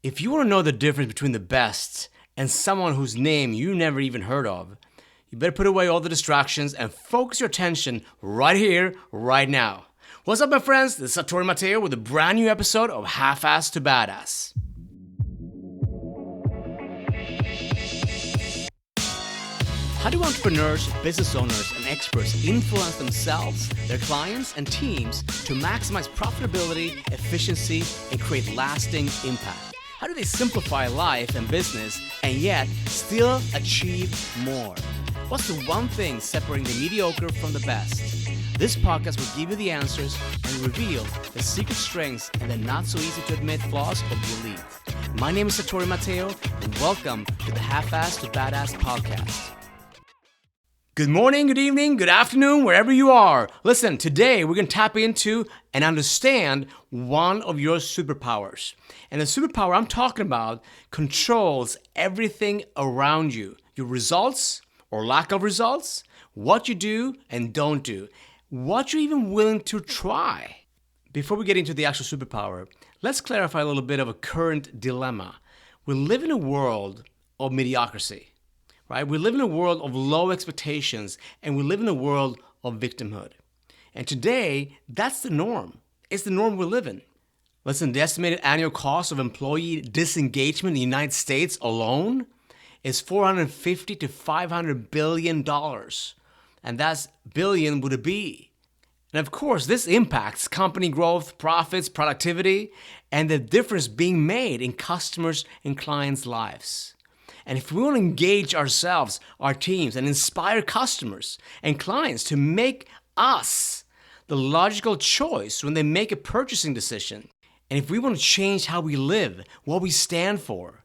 If you want to know the difference between the best and someone whose name you never even heard of, you better put away all the distractions and focus your attention right here, right now. What's up, my friends? This is Satori Mateo with a brand new episode of Half-Ass to Badass. How do entrepreneurs, business owners, and experts influence themselves, their clients, and teams to maximize profitability, efficiency, and create lasting impact? How do they simplify life and business and yet still achieve more? What's the one thing separating the mediocre from the best? This podcast will give you the answers and reveal the secret strengths and the not so easy to admit flaws of the elite. My name is Satori Mateo, and welcome to the Half-Ass to Badass podcast. Good morning, good evening, good afternoon, wherever you are. Listen, today we're going to tap into and understand one of your superpowers. And the superpower I'm talking about controls everything around you. Your results or lack of results, what you do and don't do, what you're even willing to try. Before we get into the actual superpower, let's clarify a little bit of a current dilemma. We live in a world of mediocrity. Right? We live in a world of low expectations, and we live in a world of victimhood. And today, that's the norm. It's the norm we live in. Listen, the estimated annual cost of employee disengagement in the United States alone is $450 to $500 billion. And that's billion with a B. And of course, this impacts company growth, profits, productivity, and the difference being made in customers' and clients' lives. And if we want to engage ourselves, our teams, and inspire customers and clients to make us the logical choice when they make a purchasing decision, and if we want to change how we live, what we stand for,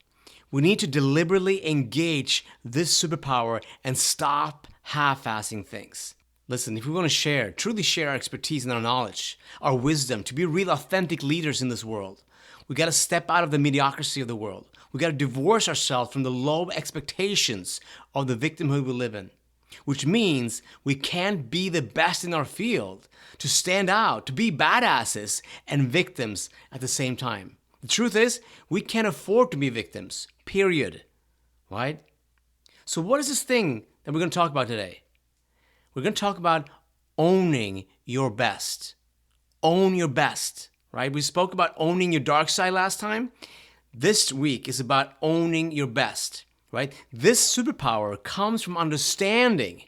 we need to deliberately engage this superpower and stop half-assing things. Listen, if we want to truly share our expertise and our knowledge, our wisdom, to be real authentic leaders in this world, we got to step out of the mediocrity of the world. We got to divorce ourselves from the low expectations of the victimhood we live in, which means we can't be the best in our field, to stand out, to be badasses and victims at the same time. The truth is, we can't afford to be victims, period, right? So what is this thing that we're going to talk about today? We're going to talk about owning your best. Own your best, right? We spoke about owning your dark side last time. This week is about owning your best, right? This superpower comes from understanding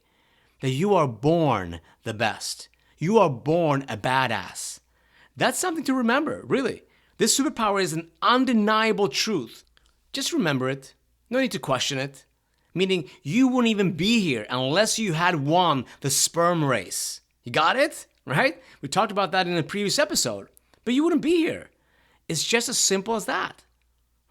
that you are born the best. You are born a badass. That's something to remember, really. This superpower is an undeniable truth. Just remember it. No need to question it. Meaning you wouldn't even be here unless you had won the sperm race. You got it? Right? We talked about that in a previous episode. But you wouldn't be here. It's just as simple as that.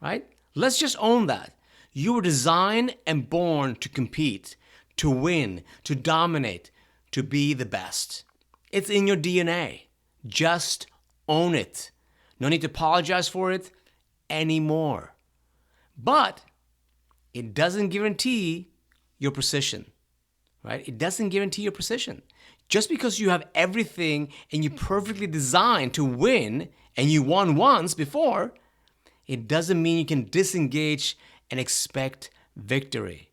Right? Let's just own that. You were designed and born to compete, to win, to dominate, to be the best. It's in your DNA. Just own it. No need to apologize for it anymore. But it doesn't guarantee your precision. Right? It doesn't guarantee your precision. Just because you have everything and you're perfectly designed to win and you won once before, it doesn't mean you can disengage and expect victory.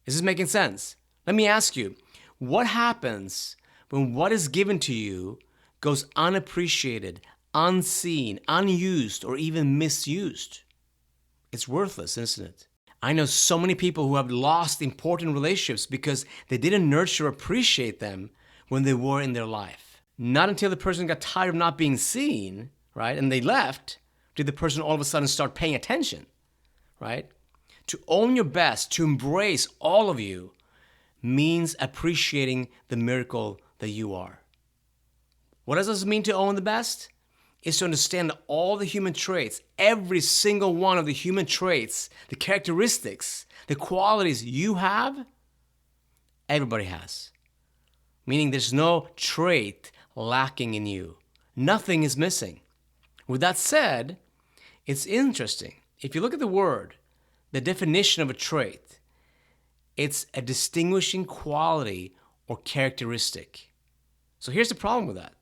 Is this making sense? Let me ask you, what happens when what is given to you goes unappreciated, unseen, unused, or even misused? It's worthless, isn't it? I know so many people who have lost important relationships because they didn't nurture or appreciate them when they were in their life. Not until the person got tired of not being seen, right, and they left, did the person all of a sudden start paying attention, right? To own your best, to embrace all of you, means appreciating the miracle that you are. What does this mean to own the best? It's to understand all the human traits, every single one of the human traits, the characteristics, the qualities you have, everybody has. Meaning there's no trait lacking in you. Nothing is missing. With that said, it's interesting. If you look at the word, the definition of a trait, it's a distinguishing quality or characteristic. So here's the problem with that.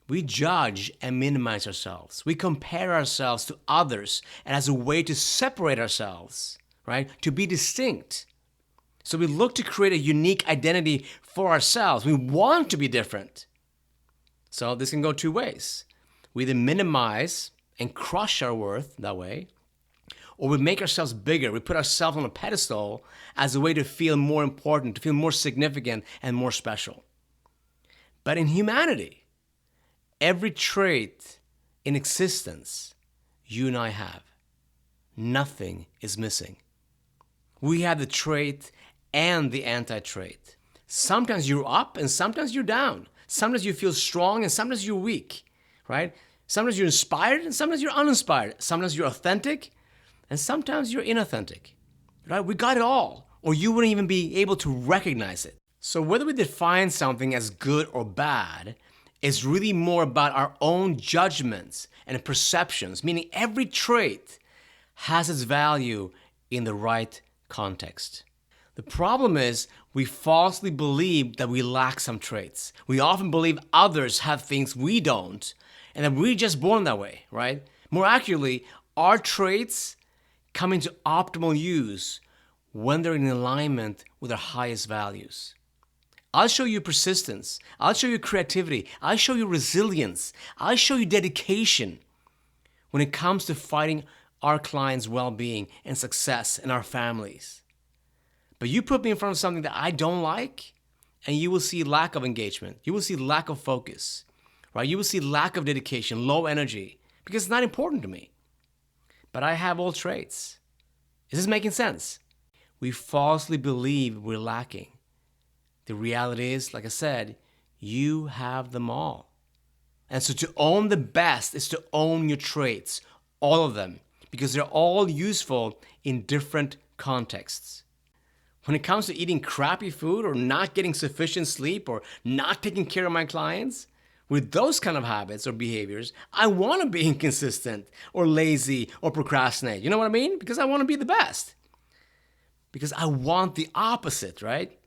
We judge and minimize ourselves. We compare ourselves to others and as a way to separate ourselves, right? To be distinct. So we look to create a unique identity for ourselves. We want to be different. So this can go two ways. We either minimize and crush our worth that way, or we make ourselves bigger. We put ourselves on a pedestal as a way to feel more important, to feel more significant and more special. But in humanity, every trait in existence you and I have, nothing is missing. We have the trait and the anti-trait. Sometimes you're up and sometimes you're down. Sometimes you feel strong and sometimes you're weak, right? Sometimes you're inspired and sometimes you're uninspired. Sometimes you're authentic and sometimes you're inauthentic, right? We got it all, or you wouldn't even be able to recognize it. So whether we define something as good or bad is really more about our own judgments and perceptions, meaning every trait has its value in the right context. The problem is we falsely believe that we lack some traits. We often believe others have things we don't, and that we're just born that way, right? More accurately, our traits come into optimal use when they're in alignment with our highest values. I'll show you persistence. I'll show you creativity. I'll show you resilience. I'll show you dedication when it comes to fighting our clients' well-being and success in our families. But you put me in front of something that I don't like, and you will see lack of engagement. You will see lack of focus, right? You will see lack of dedication, low energy, because it's not important to me. But I have all traits. Is this making sense? We falsely believe we're lacking. The reality is, like I said, you have them all. And so to own the best is to own your traits, all of them, because they're all useful in different contexts. When it comes to eating crappy food or not getting sufficient sleep or not taking care of my clients, with those kind of habits or behaviors, I want to be inconsistent or lazy or procrastinate. You know what I mean? Because I want to be the best. Because I want the opposite, right?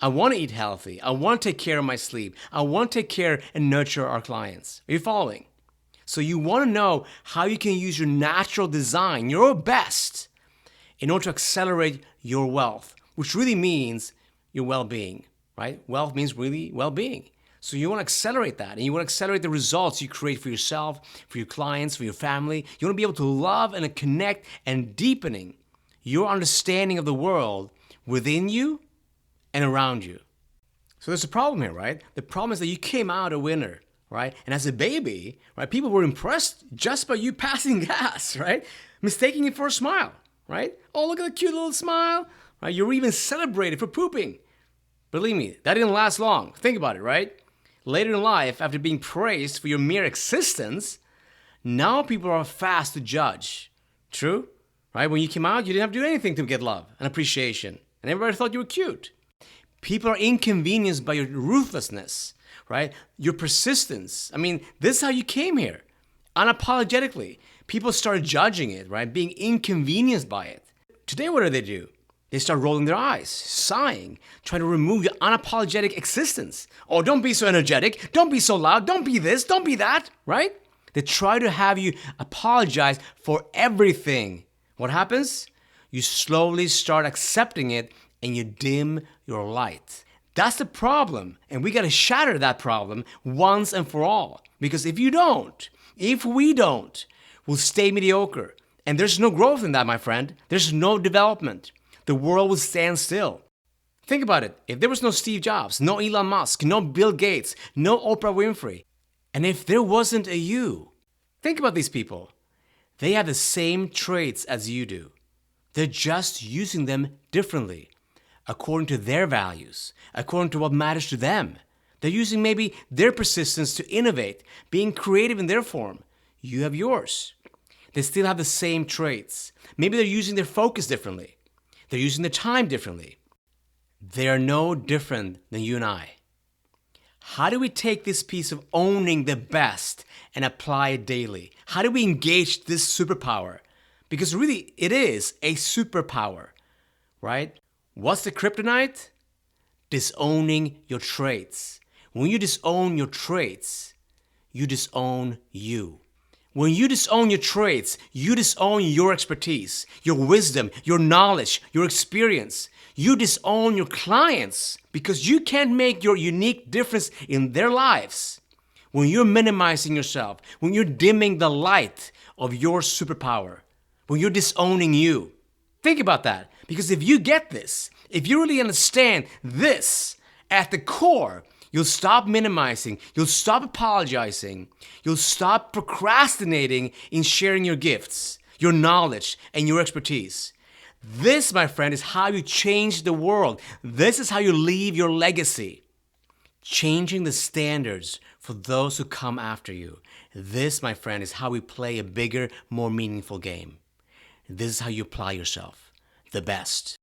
I want to eat healthy. I want to take care of my sleep. I want to take care and nurture our clients. Are you following? So you want to know how you can use your natural design, your best, in order to accelerate your wealth, which really means your well-being, right? Wealth means really well-being. So you want to accelerate that, and you want to accelerate the results you create for yourself, for your clients, for your family. You want to be able to love and connect and deepening your understanding of the world within you and around you. So there's a problem here, right? The problem is that you came out a winner, right? And as a baby, right, people were impressed just by you passing gas, right? Mistaking it for a smile, right? Oh, look at the cute little smile, right? You were even celebrated for pooping. Believe me, that didn't last long. Think about it, right? Later in life, after being praised for your mere existence, now people are fast to judge. True? Right? When you came out, you didn't have to do anything to get love and appreciation. And everybody thought you were cute. People are inconvenienced by your ruthlessness, right? Your persistence. I mean, this is how you came here. Unapologetically. People started judging it, right? Being inconvenienced by it. Today, what do? They start rolling their eyes, sighing, trying to remove your unapologetic existence. Oh, don't be so energetic. Don't be so loud. Don't be this. Don't be that, right? They try to have you apologize for everything. What happens? You slowly start accepting it and you dim your light. That's the problem. And we got to shatter that problem once and for all. Because if we don't, we'll stay mediocre. And there's no growth in that, my friend. There's no development. The world will stand still. Think about it. If there was no Steve Jobs, no Elon Musk, no Bill Gates, no Oprah Winfrey, and if there wasn't a you, think about these people. They have the same traits as you do. They're just using them differently, according to their values, according to what matters to them. They're using maybe their persistence to innovate, being creative in their form. You have yours. They still have the same traits. Maybe they're using their focus differently. They're using their time differently. They are no different than you and I. How do we take this piece of owning the best and apply it daily? How do we engage this superpower? Because really, it is a superpower, right? What's the kryptonite? Disowning your traits. When you disown your traits, you disown you. When you disown your traits, you disown your expertise, your wisdom, your knowledge, your experience. You disown your clients because you can't make your unique difference in their lives. When you're minimizing yourself, when you're dimming the light of your superpower, when you're disowning you. Think about that, because if you get this, if you really understand this at the core, you'll stop minimizing, you'll stop apologizing, you'll stop procrastinating in sharing your gifts, your knowledge, and your expertise. This, my friend, is how you change the world. This is how you leave your legacy. Changing the standards for those who come after you. This, my friend, is how we play a bigger, more meaningful game. This is how you apply yourself, the best.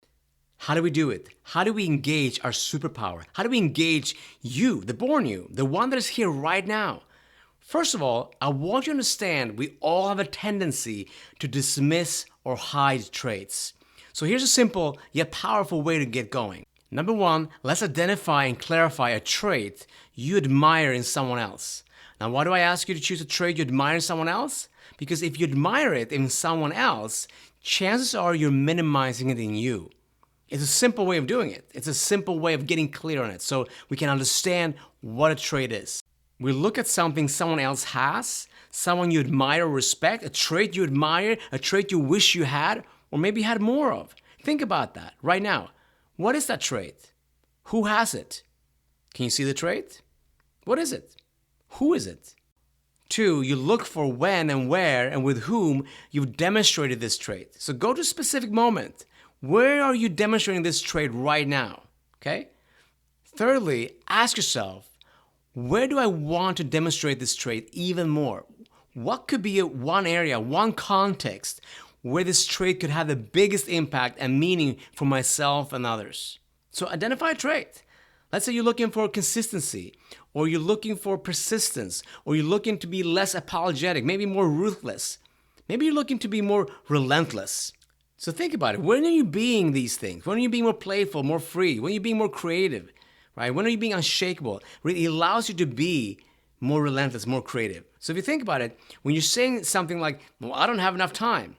How do we do it? How do we engage our superpower? How do we engage you, the born you, the one that is here right now? First of all, I want you to understand we all have a tendency to dismiss or hide traits. So here's a simple yet powerful way to get going. Number one, let's identify and clarify a trait you admire in someone else. Now, why do I ask you to choose a trait you admire in someone else? Because if you admire it in someone else, chances are you're minimizing it in you. It's a simple way of doing it. It's a simple way of getting clear on it so we can understand what a trait is. We look at something someone else has, someone you admire or respect, a trait you admire, a trait you wish you had, or maybe had more of. Think about that right now. What is that trait? Who has it? Can you see the trait? What is it? Who is it? 2, you look for when and where and with whom you've demonstrated this trait. So go to a specific moment. Where are you demonstrating this trait right now? Okay? Thirdly, ask yourself, where do I want to demonstrate this trait even more? What could be one area, one context where this trait could have the biggest impact and meaning for myself and others? So identify a trait. Let's say you're looking for consistency, or you're looking for persistence, or you're looking to be less apologetic, maybe more ruthless. Maybe you're looking to be more relentless. So think about it. When are you being these things? When are you being more playful, more free? When are you being more creative? Right? When are you being unshakable? It allows you to be more relentless, more creative. So if you think about it, when you're saying something like, well, I don't have enough time,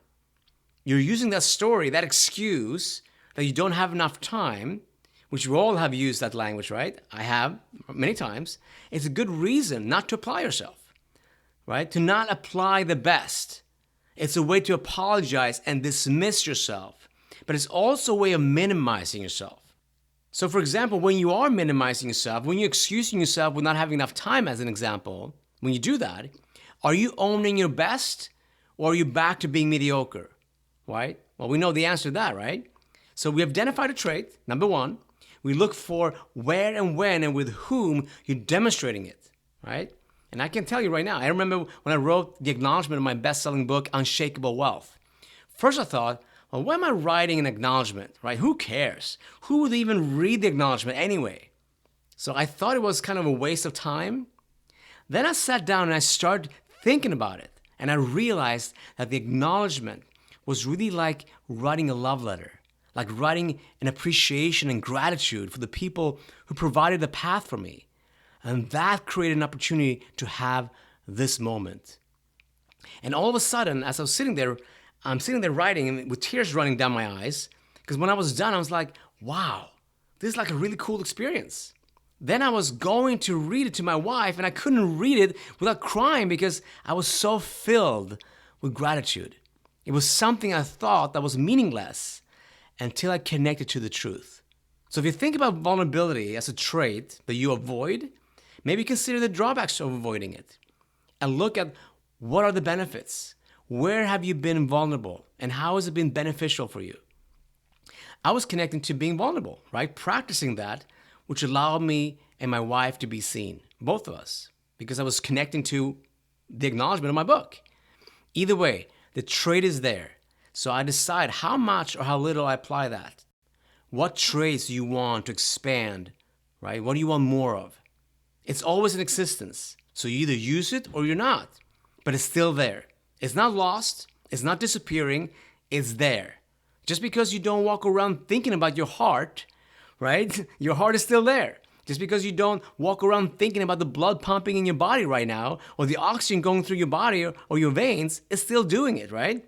you're using that story, that excuse that you don't have enough time, which we all have used that language, right? I have many times. It's a good reason not to apply yourself, right? To not apply the best. It's a way to apologize and dismiss yourself, but it's also a way of minimizing yourself. So for example, when you are minimizing yourself, when you're excusing yourself with not having enough time as an example, when you do that, are you owning your best or are you back to being mediocre, right? Well, we know the answer to that, right? So we identified a trait, number one. We look for where and when and with whom you're demonstrating it, right? And I can tell you right now, I remember when I wrote the acknowledgement of my best-selling book, Unshakable Wealth. First I thought, well, why am I writing an acknowledgement, right? Who cares? Who would even read the acknowledgement anyway? So I thought it was kind of a waste of time. Then I sat down and I started thinking about it. And I realized that the acknowledgement was really like writing a love letter. Like writing an appreciation and gratitude for the people who provided the path for me. And that created an opportunity to have this moment. And all of a sudden, as I was sitting there, I'm sitting there writing with tears running down my eyes, because when I was done, I was like, wow, this is like a really cool experience. Then I was going to read it to my wife, and I couldn't read it without crying because I was so filled with gratitude. It was something I thought that was meaningless until I connected to the truth. So if you think about vulnerability as a trait that you avoid, maybe consider the drawbacks of avoiding it. And look at what are the benefits. Where have you been vulnerable? And how has it been beneficial for you? I was connecting to being vulnerable, right? Practicing that, which allowed me and my wife to be seen, both of us, because I was connecting to the acknowledgement of my book. Either way, the trait is there. So I decide how much or how little I apply that. What traits do you want to expand, right? What do you want more of? It's always in existence. So you either use it or you're not, but it's still there. It's not lost. It's not disappearing. It's there. Just because you don't walk around thinking about your heart, right? Your heart is still there. Just because you don't walk around thinking about the blood pumping in your body right now, or the oxygen going through your body or your veins, it's still doing it, right?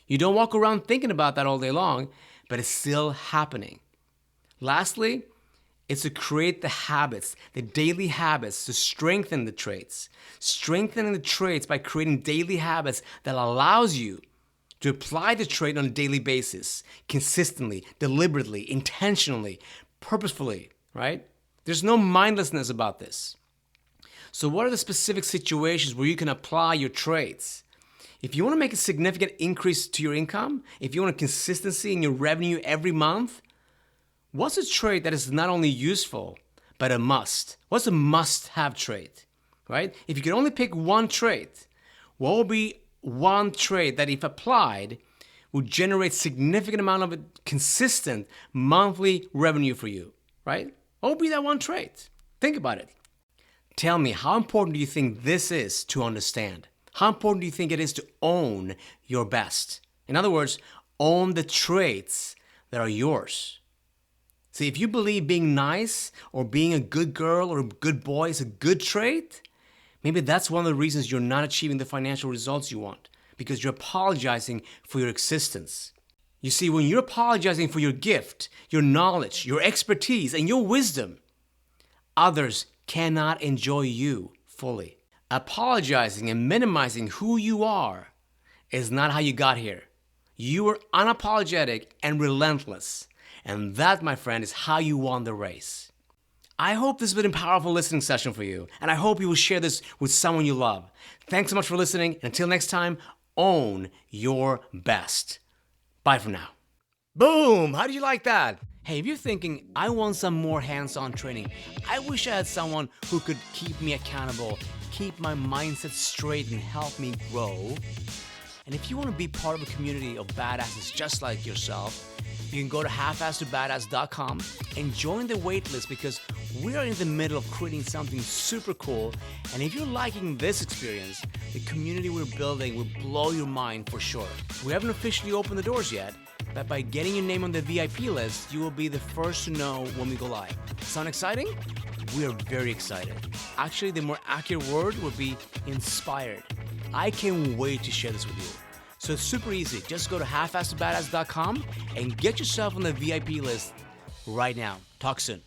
You don't walk around thinking about that all day long, but it's still happening. Lastly, it's to create the habits, the daily habits to strengthen the traits. Strengthening the traits by creating daily habits that allows you to apply the trait on a daily basis, consistently, deliberately, intentionally, purposefully, right? There's no mindlessness about this. So what are the specific situations where you can apply your traits? If you want to make a significant increase to your income, if you want a consistency in your revenue every month, what's a trait that is not only useful, but a must? What's a must-have trait, right? If you could only pick one trait, what would be one trait that, if applied, would generate significant amount of consistent monthly revenue for you, right? What would be that one trait? Think about it. Tell me, how important do you think this is to understand? How important do you think it is to own your best? In other words, own the traits that are yours. See, if you believe being nice or being a good girl or a good boy is a good trait, maybe that's one of the reasons you're not achieving the financial results you want, because you're apologizing for your existence. You see, when you're apologizing for your gift, your knowledge, your expertise, and your wisdom, others cannot enjoy you fully. Apologizing and minimizing who you are is not how you got here. You are unapologetic and relentless. And that, my friend, is how you won the race. I hope this has been a powerful listening session for you, and I hope you will share this with someone you love. Thanks so much for listening, and until next time, own your best. Bye for now. Boom! How do you like that? Hey, if you're thinking, I want some more hands-on training, I wish I had someone who could keep me accountable, keep my mindset straight, and help me grow. And if you want to be part of a community of badasses just like yourself, you can go to halfasstobadass.com and join the waitlist, because we are in the middle of creating something super cool. And if you're liking this experience, the community we're building will blow your mind for sure. We haven't officially opened the doors yet, but by getting your name on the VIP list, you will be the first to know when we go live. Sound exciting? We are very excited. Actually, the more accurate word would be inspired. I can't wait to share this with you. So it's super easy. Just go to halfasstobadass.com and get yourself on the VIP list right now. Talk soon.